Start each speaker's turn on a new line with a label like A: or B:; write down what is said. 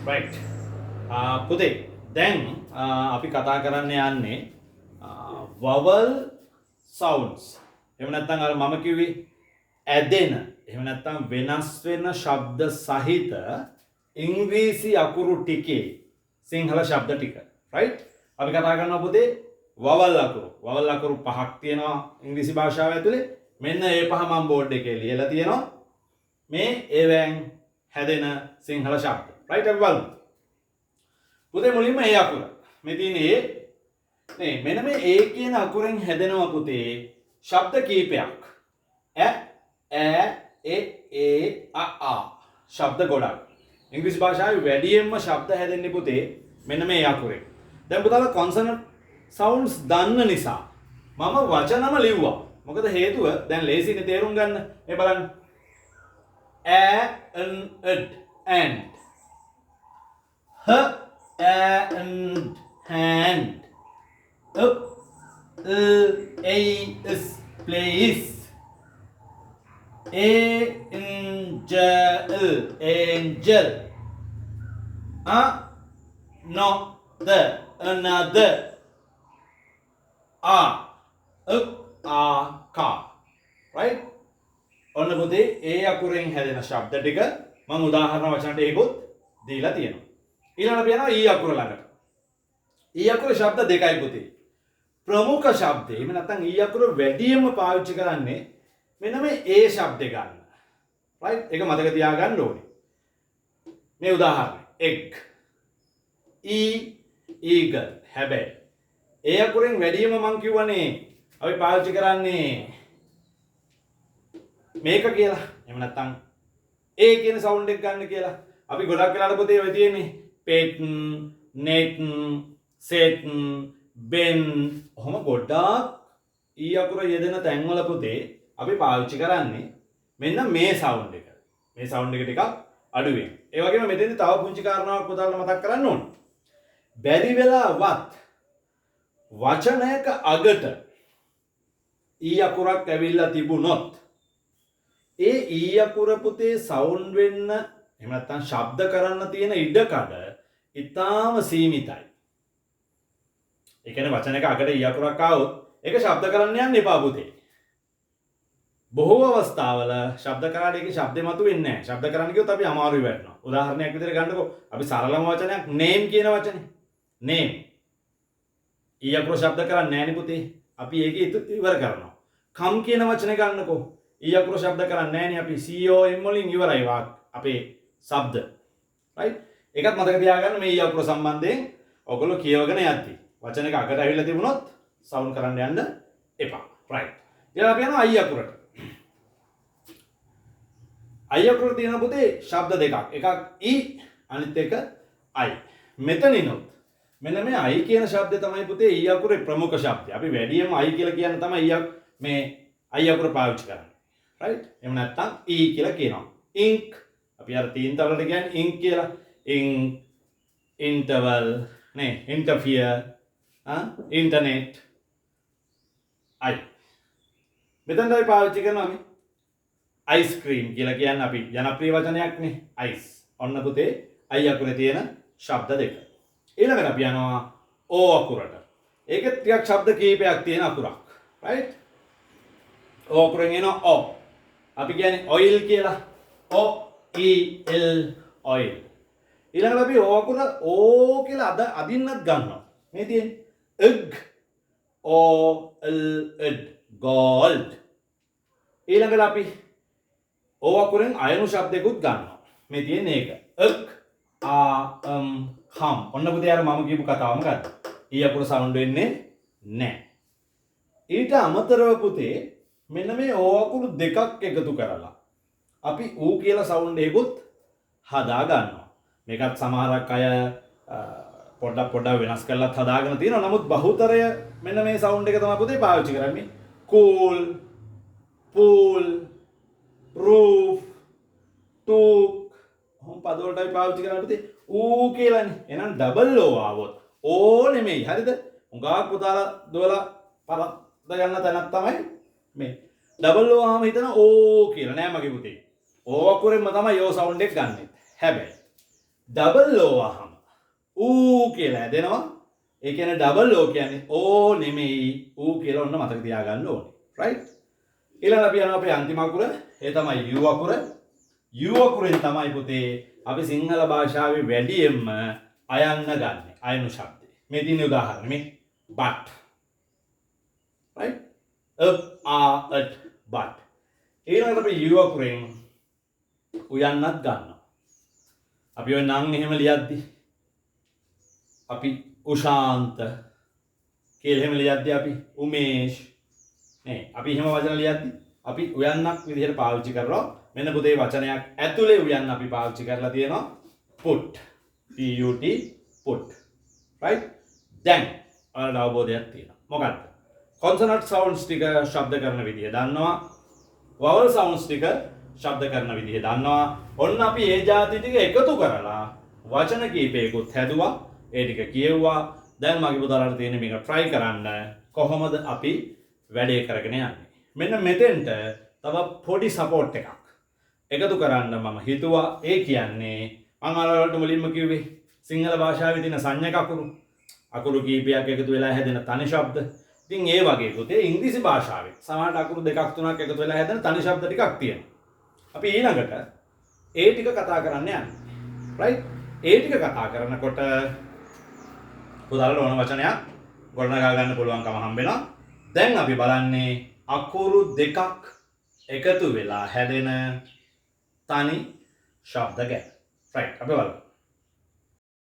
A: right. පුතේ දැන් අපි කතා කරන්න යන්නේ vowel sounds. එහෙම නැත්නම් අර මම කිව්වේ ඇදෙන එහෙම නැත්නම් වෙනස් වෙන ශබ්ද සහිත ඉංග්‍රීසි අකුරු ටිකේ සිංහල ශබ්ද ටික. right. අපි කතා කරනවා පුතේ vowel අකුරු. vowel අකුරු පහක් තියෙනවා ඉංග්‍රීසි භාෂාව ඇතුලේ. මෙන්න ඒ පහ මම බෝඩ් එකේ ලියලා තියෙනවා. මේ ඒවෙන් හැදෙන සිංහල ශබ්ද. right අපි බලමු. පුතේ මුලින්ම ඒ අකුර. මේ තියෙන්නේ නේ මෙන්න මේ ඒ කියන අකුරෙන් හැදෙනවා පුතේ ශබ්ද කීපයක්. ඒ ආ ශබ්ද ගොඩක්. ඉංග්‍රීසි භාෂාවේ වැඩියෙන්ම ශබ්ද හැදෙන්නේ පුතේ මෙන්න මේ අකුරෙන්. දැන් පුතාලා කොන්සනන්ට් සවුන්ඩ්ස් දන්න නිසා මම වචනම ලිව්වා. මොකද හේතුව දැන් ලේසියිනේ තේරුම් ගන්න. මේ බලන්න. and and hand up is place angel another car right. ඔන්න පුතේ ඒ අකුරෙන් හැදෙන ශබ්ද ටික මම උදාහරණ වචනට ඒකත් දීලා තියෙනවා. ඊළඟට අපි යනවා ඊ අකුර ළඟට. ඊ අකුර ශබ්ද දෙකයි පුතේ. ප්‍රමුඛ ශබ්දේ එහෙම නැත්නම් ඊ අකුර වැඩියෙන්ම පාවිච්චි කරන්නේ මෙන්න මේ ඒ ශබ්දේ ගන්න. right. ඒක මතක තියාගන්න ඕනේ. මේ උදාහරණය egg eagle හැබැයි ඒ අකුරෙන් වැඩියෙන්ම මම කියවනේ අපි පාවිච්චි කරන්නේ මේක කියලා. එහෙම නැත්නම් ඒ කියන සවුන්ඩ් එක ගන්න කියලා. අපි ගොඩක් වෙලාවට පුතේ ඔය තියෙන්නේ pet net set ben ඔහොම ගොඩක් ඊ අකුර යෙදෙන තැන්වල පුතේ අපි පාවිච්චි කරන්නේ මෙන්න මේ සවුන්ඩ් එක. මේ සවුන්ඩ් එක ටිකක් අඩුවෙන්. ඒ වගේම මෙතෙන්දි තව පුංචි කාරණාවක් පුතාලට මතක් කරන්න ඕන. බැරි වෙලාවත් වචනයක අගට ඊ අකුරක් ඇවිල්ලා තිබුණොත් ඒ ඊ අකුර පුතේ සවුන්ඩ් වෙන්න එහෙම නැත්නම් ශබ්ද කරන්න තියෙන ඉඩකඩ ඉතාම සීමිතයි. ඒ කියන්නේ වචනයක අගට ඊ අකුරක් ආවොත් ඒක ශබ්ද කරන්න යන්න එපා පුතේ. බොහෝ අවස්ථාවල ශබ්ද කරාට ඒකේ ශබ්දෙ මතුවෙන්නේ නැහැ. ශබ්ද කරන්න ගියොත් අපි අමාරුයි වැටෙනවා. උදාහරණයක් විදිහට ගන්නකො අපි සරලම වචනයක් name කියන වචනේ. name. ඊ අකුර ශබ්ද කරන්නේ නැහැ නේ පුතේ. අපි ඒක ඉවර කරනවා. come කියන වචනේ ගන්නකො ඊ අකුර ශබ්ද කරන්නේ නැහැ නේ අපි com වලින් ඉවරයි අපේ ශබ්ද. right. ඒකත් මතක තියාගන්න මේ ඊ අකුර සම්බන්ධයෙන් ඔයගොල්ලෝ කියවගෙන යද්දි වචනයක අගට ඇවිල්ලා තිබුණොත් සවුන්ඩ් කරන්න යන්න එපා. right. ඊළඟ අපි යනවා I අකුරට. I අකුර තියෙන පුතේ ශබ්ද දෙකක්. එකක් E අනිත් එක I. මෙතනිනුත් මෙන්න මේ I කියන ශබ්දය තමයි පුතේ E අකුරේ ප්‍රමුඛ ශබ්දය. අපි වැඩියෙන්ම I කියලා කියන්නේ තමයි මේ I අකුර පාවිච්චි කරන්නේ. right. එහෙම නැත්නම් E කියලා කියනවා. ink අපි අර තීන්තවලට කියන්නේ ink කියලා. ink interval නේ interfere internet I. මෙතෙන්ද අපි පාවිච්චි කරනවා මේ ice cream කියලා කියන්නේ අපි ජනප්‍රිය වචනයක් නේ ice. ඔන්න පුතේ I අකුරේ තියෙන ශබ්ද දෙක. ඊළඟට අපි යනවා O අකුරට. ඒකෙත් ටිකක් ශබ්ද කීපයක් තියෙන අකුරක්. right. O අකුරෙන් එනවා O. අපි කියන්නේ oil කියලා. O E L oil. ඊළඟට අපි O අකුර O කියලා අදින්නත් ගන්නවා. මේ තියෙන්නේ egg O L egg gold. ඊළඟට අපි O අකුරෙන් අයනු ශබ්දයකුත් ගන්නවා. මේ තියෙන්නේ ඒක. egg hum. ඔන්න පුතේ අර මම කියපු කතාවම ගත්තා. ඊ අකුර සවුන්ඩ් වෙන්නේ නැහැ. ඊට අමතරව පුතේ මෙන්න මේ O අකුරු දෙකක් එකතු කරලා අපි ඌ කියලා සවුන්ඩ් එකකුත් හදා ගන්නවා. මේකත් සමහරක් අය පොඩ්ඩක් වෙනස් කරලාත් හදාගෙන තියෙනවා. නමුත් බහුතරය මෙන්න මේ සවුන්ඩ් එක තමයි පුතේ පාවිච්චි කරන්නේ. cool, pool, roof, took. Home පද වලට අපි පාවිච්චි කරන්නේ පුතේ ඌ කියලානේ. එහෙනම් ඩබල් O ආවොත් O නෙමෙයි. හරිද? උඟාක් පුතාලා දුවලා පරද්ද ගන්න තැනක් තමයි මේ ඩබල් O ආවම හිතන O කියලා නෑ මගේ පුතේ. O අකුරෙන්ම තමයි O සවුන්ඩ් එක ගන්නෙ. හැබැයි ඩබල් ඕ වහම ඌ කියලා හැදෙනවා. ඒ කියන්නේ ඩබල් ඕ කියන්නේ ඕ නෙමෙයි ඌ කියලා ඔන්න මතක තියාගන්න ඕනේ. රයිට්? ඊළඟ අපි යනවා අපේ අන්තිම අකුර. ඒ තමයි U අකුර. U අකුරෙන් තමයි පුතේ අපි සිංහල භාෂාවේ වැඩියෙන්ම අයන්න ගන්න. අයනු ශබ්දය. මේ තියෙන උදාහරණ මේ but. right? but. ඊළඟට අපි U අකුරෙන් උයන්නත් ගන්නවා. අපි ඔය නම් එහෙම ලියද්දි අපි උශාන්ත කියලා එහෙම ලියද්දි අපි උමේෂ් නේ අපි එහෙම වචන ලියද්දි අපි උයන්නක් විදිහට පාවිච්චි කරනවා. මෙන්න පුතේ වචනයක් ඇතුලේ උයන්න අපි පාවිච්චි කරලා තියෙනවා put. put. right? දැන් ඔයාලට අවබෝධයක් තියෙනවා. මොකක්ද? consonant sounds ටික ශබ්ද කරන විදිහ දන්නවා. vowel sounds ටික ශබ්ද කරන විදිහ දන්නවා. ඔන්න අපි ඒ જાති ටික එකතු කරලා වචන කීපයකුත් හැදුවා. ඒ ටික කියෙව්වා. දැන් මගේ පුතාලට තියෙන්නේ මේක try කරන්න. කොහොමද අපි වැඩේ කරගෙන යන්නේ? මෙන්න මෙතෙන්ට තව පොඩි support එකක් එකතු කරන්න මම හිතුවා. ඒ කියන්නේ මම ඔයාලට මුලින්ම කිව්වේ සිංහල භාෂාවේ තියෙන සංඥක අකුරු කීපයක් එකතු වෙලා හැදෙන තනි ශබ්ද. ඉතින් ඒ වගේ පුතේ ඉංග්‍රීසි භාෂාවේ සමහරට අකුරු දෙකක් තුනක් එකතු වෙලා හැදෙන තනි ශබ්ද ටිකක් තියෙනවා. අපි ඊළඟට ඒ ටික කතා කරන්න යන්නේ. right? ඒ ටික කතා කරනකොට පුතාලට ඕන වචනයක් ගොඩනගා ගන්න පුළුවන්කම හම්බෙනවා. දැන් අපි බලන්නේ අකුරු දෙකක් එකතු වෙලා හැදෙන තනි ශබ්ද ගැන. right? අපි බලමු.